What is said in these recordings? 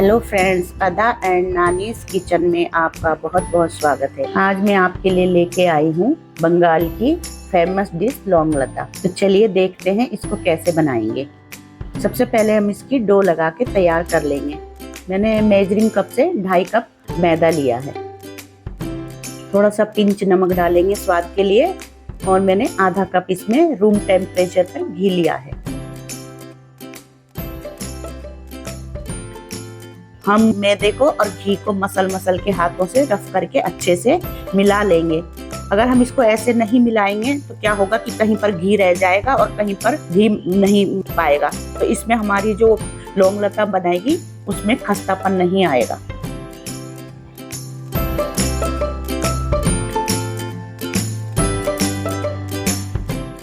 Hello friends, अदा and nannies kitchen में आपका बहुत बहुत स्वागत है। आज मैं आपके लिए लेके आई हूँ बंगाल की फेमस डिश लौंग लता। तो चलिए देखते हैं इसको कैसे बनाएंगे। सबसे पहले हम इसकी डो लगा के तैयार कर लेंगे। मैंने मेजरिंग कप से 2.5 कप मैदा लिया है। थोड़ा सा पिंच नमक डालेंगे स्वाद के लिए, और मैंने आधा कप इसमें रूम टेम्परेचर पर घी लिया है। हम मैदे को और घी को मसल के हाथों से रफ करके अच्छे से मिला लेंगे। अगर हम इसको ऐसे नहीं मिलाएंगे तो क्या होगा कि कहीं पर घी रह जाएगा और कहीं पर घी नहीं पाएगा, तो इसमें हमारी जो लौंग लता बनाएगी उसमें खस्तापन नहीं आएगा।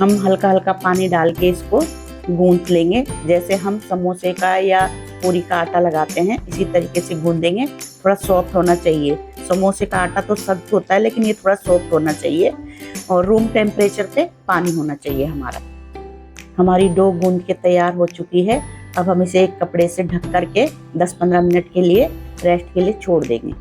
हम हल्का हल्का पानी डाल के इसको गूंथ लेंगे। जैसे हम समोसे का या पूरी का आटा लगाते हैं इसी तरीके से गूंदेंगे। थोड़ा सॉफ्ट होना चाहिए। समोसे का आटा तो सख्त होता है, लेकिन ये थोड़ा सॉफ्ट होना चाहिए और रूम टेम्परेचर पे पानी होना चाहिए हमारा। हमारी डो गूंद के तैयार हो चुकी है। अब हम इसे एक कपड़े से ढक करके 10-15 मिनट के लिए रेस्ट के लिए छोड़ देंगे।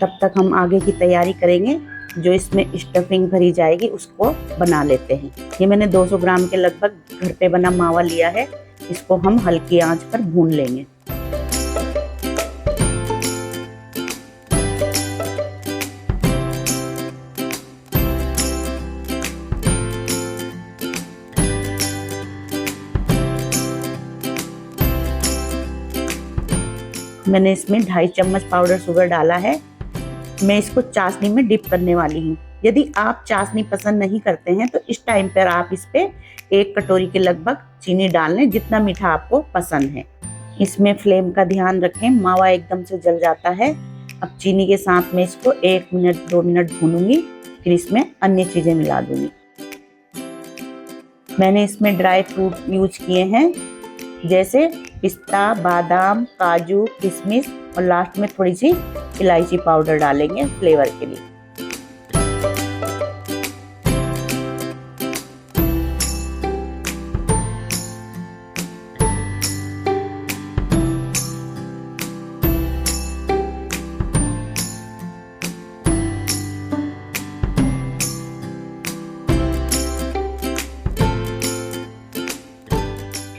तब तक हम आगे की तैयारी करेंगे। जो इसमें स्टफिंग भरी जाएगी उसको बना लेते हैं। ये मैंने 200 ग्राम के लगभग घर पे बना मावा लिया है। इसको हम हल्की आंच पर भून लेंगे। मैंने इसमें 2.5 चम्मच पाउडर शुगर डाला है। मैं इसको चाशनी में डिप करने वाली हूँ। यदि आप चाशनी पसंद नहीं करते हैं तो इस टाइम पर आप इस पे 1 कटोरी के लगभग चीनी डाल लें, जितना मीठा आपको पसंद है। इसमें फ्लेम का ध्यान रखें, मावा एकदम से जल जाता है। अब चीनी के साथ में इसको 1 मिनट 2 मिनट भूनूंगी, फिर इसमें अन्य चीजें मिला दूंगी। मैंने इसमें ड्राई फ्रूट यूज किए हैं, जैसे पिस्ता, बादाम, काजू, किशमिश, और लास्ट में थोड़ी सी इलायची पाउडर डालेंगे फ्लेवर के लिए।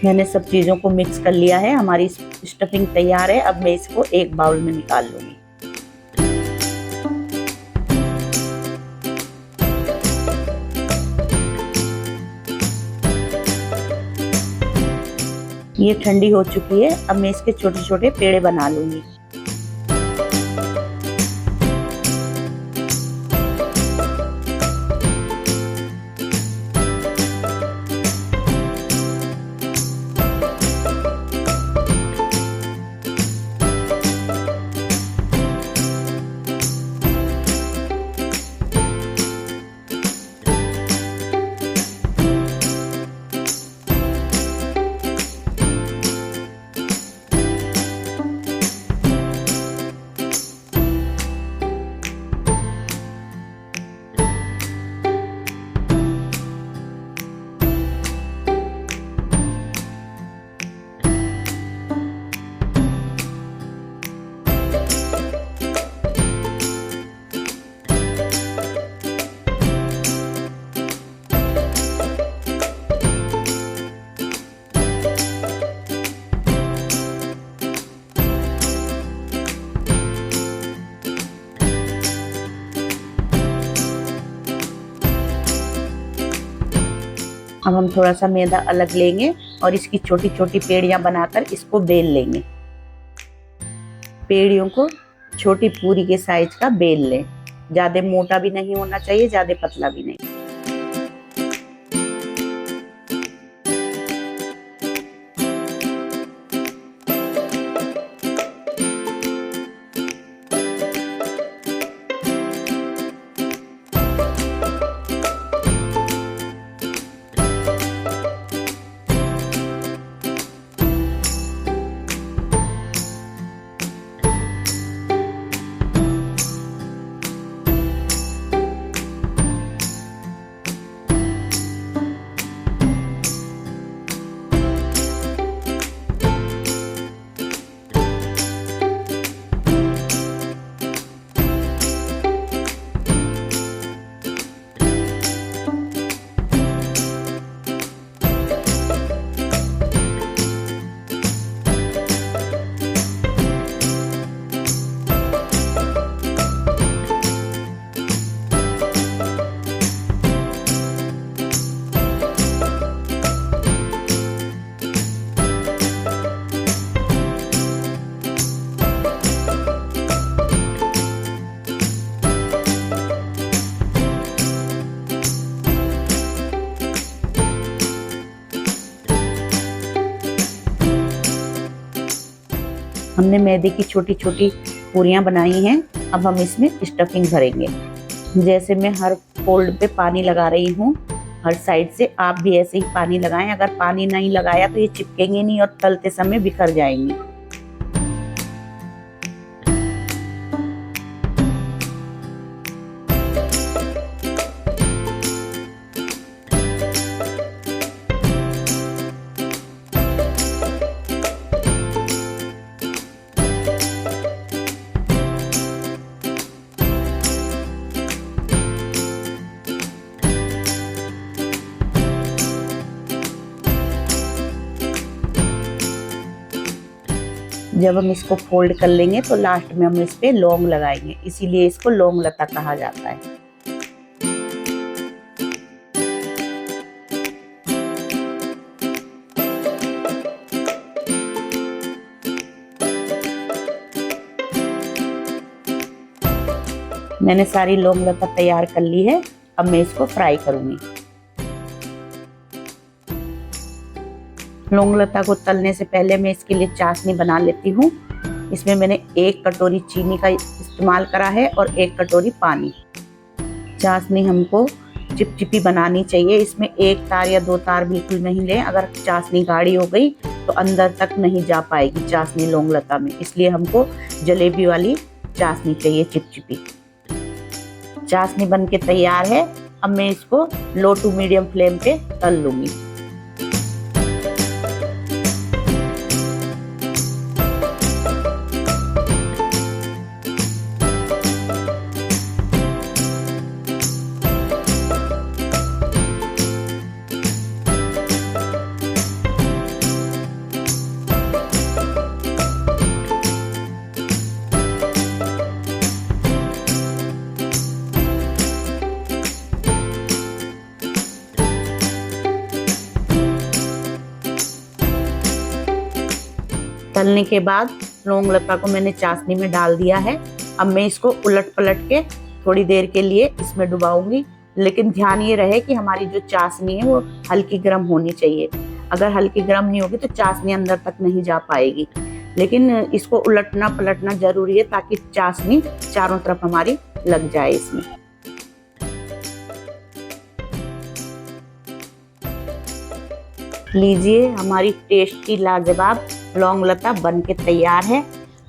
मैंने सब चीज़ों को मिक्स कर लिया है। हमारी स्टफिंग तैयार है। अब मैं इसको एक बाउल में निकाल लूंगी। ये ठंडी हो चुकी है। अब मैं इसके छोटे छोटे पेड़े बना लूंगी। अब हम थोड़ा सा मैदा अलग लेंगे और इसकी छोटी छोटी पेड़ियां बनाकर इसको बेल लेंगे। पेड़ियों को छोटी पूरी के साइज का बेल लें। ज्यादा मोटा भी नहीं होना चाहिए, ज्यादा पतला भी नहीं। हमने मैदे की छोटी छोटी पूरियां बनाई हैं। अब हम इसमें स्टफिंग भरेंगे। जैसे मैं हर फोल्ड पे पानी लगा रही हूँ हर साइड से, आप भी ऐसे ही पानी लगाएं। अगर पानी नहीं लगाया तो ये चिपकेंगे नहीं और तलते समय बिखर जाएंगी। जब हम इसको फोल्ड कर लेंगे तो लास्ट में हम इस पे लौंग लगाएंगे, इसीलिए इसको लौंग लता कहा जाता है। मैंने सारी लौंग लता तैयार कर ली है। अब मैं इसको फ्राई करूंगी। लौंग लता को तलने से पहले मैं इसके लिए चाशनी बना लेती हूँ। इसमें मैंने 1 कटोरी चीनी का इस्तेमाल करा है और 1 कटोरी पानी। चाशनी हमको चिपचिपी बनानी चाहिए। इसमें 1 तार या 2 तार बिल्कुल नहीं लें। अगर चाशनी गाढ़ी हो गई तो अंदर तक नहीं जा पाएगी चाशनी लौंग लता में, इसलिए हमको जलेबी वाली चाशनी चाहिए, चिपचिपी। चाशनी बन के तैयार है। अब मैं इसको लो टू मीडियम फ्लेम पे तल लूंगी। तलने के बाद लौंग लता को मैंने चाशनी में डाल दिया है। अब मैं इसको उलट पलट के थोड़ी देर के लिए इसमें डुबाऊंगी, लेकिन ध्यान ये रहे कि हमारी जो चाशनी है वो हल्की गर्म होनी चाहिए। अगर हल्की गर्म नहीं होगी तो चाशनी अंदर तक नहीं जा पाएगी, लेकिन इसको उलटना पलटना जरूरी है ताकि चाशनी चारों तरफ हमारी लग जाए इसमें। लीजिए, हमारी टेस्टी लाजवाब लौंग लता बन के तैयार है।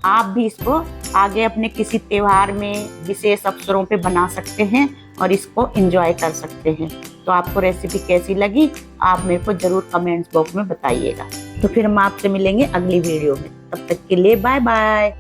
आप भी इसको आगे अपने किसी त्योहार में, विशेष अवसरों पे बना सकते हैं और इसको एंजॉय कर सकते हैं। तो आपको रेसिपी कैसी लगी आप मेरे को जरूर कमेंट्स बॉक्स में बताइएगा। तो फिर हम आपसे मिलेंगे अगली वीडियो में। तब तक के लिए बाय बाय।